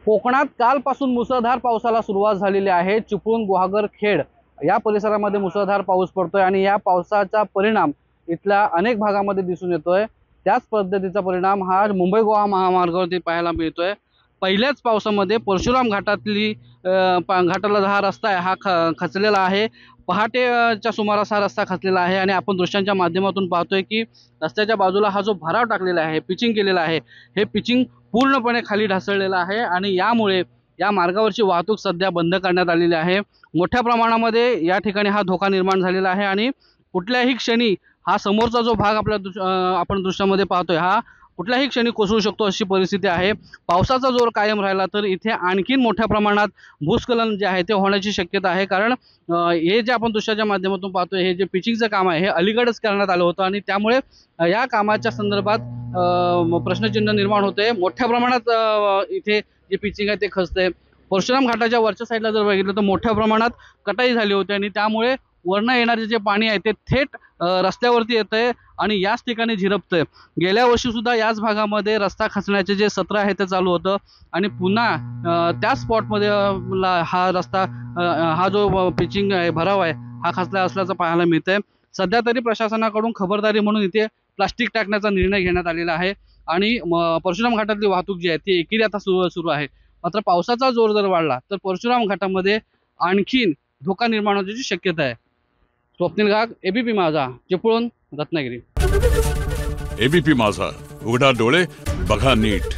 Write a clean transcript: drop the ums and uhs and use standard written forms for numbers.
कोकणात कालपासून मुसळधार पावसाला सुरुवात झालेली आहे। चिपळूण, गुहागर, खेड या परिसरामध्ये मुसळधार पाऊस पडतोय आणि या पावसाचा परिणाम इथल्या अनेक भागामध्ये दिसून येतोय। त्याच पद्धतीचा परिणाम हा मुंबई गोवा महामार्गावरती पाहायला मिळतोय। पहिल्याच पावसामध्ये परशुराम घाटातली घाटाला हा रस्ता आहे हा खचलेला आहे। पहाटेच्या सुमारास हा रस्ता खचलेला आहे आणि आपण दृश्यांच्या माध्यमातून पाहतोय की रस्त्याच्या बाजूला हा जो भराव टाकलेला आहे, पिचिंग केलेला आहे, हे पिचिंग पूर्णपणे खाली ढासळलेलं आहे आणि यामुळे या मार्गावरची वाहतूक सध्या बंद करण्यात आलेली आहे। मोठ्या प्रमाणामध्ये या ठिकाणी हा धोका निर्माण झालेला आहे आणि कुठल्याही क्षणी हा समोरचा जो भाग आपण दृश्यामध्ये पाहतोय हा कुठल्याही क्षणी कोसळू शकतो अशी परिस्थिती आहे। पावसाचा जोर कायम राहिला तर इथे आणखीन मोठ्या प्रमाणात भूस्खलन जे आहे ते होण्याची शक्यता आहे। कारण हे जे आपण दृश्याच्या माध्यमातून पाहतोय हे जे पिचिंगचं काम आहे हे अलीकडेच करण्यात आलं होतं आणि त्यामुळे या कामाच्या संदर्भात प्रश्नचिन्ह निर्माण होते। मोठ्या प्रमाणात इथे जे पिचिंग आहे ते खचतंय। परशुराम घाटाच्या वरच्या साईडला जर बघितलं तर मोठ्या प्रमाणात कटाई झाली होती आणि त्यामुळे वरनं येणारे जे पाणी आहे ते थेट रस्त्यावरती येतंय आणि याच ठिकाणी झिरपतंय। गेल्या वर्षी सुद्धा याच भागामध्ये रस्ता खचण्याचे जे सत्र आहे ते चालू होतं आणि पुन्हा त्याच स्पॉटमध्ये हा रस्ता हा जो पिचिंग आहे भराव आहे हा खचला असल्याचं पाहायला मिळतंय। सध्या तरी प्रशासनाकडून खबरदारी म्हणून इथे प्लास्टिक टाकण्याचा निर्णय घेण्यात आलेला आहे आणि परशुराम घाटातली वाहतूक जी आहे ती एकेरी आता सुरू आहे। मात्र पावसाचा जोर जर वाढला तर परशुराम घाटामध्ये आणखीन धोका निर्माण होण्याची शक्यता आहे। स्वप्नील गाग, एबीपी माझा, चिपळूण, रत्नागिरी। एबीपी माझा, उघडा डोळे बघा नीट।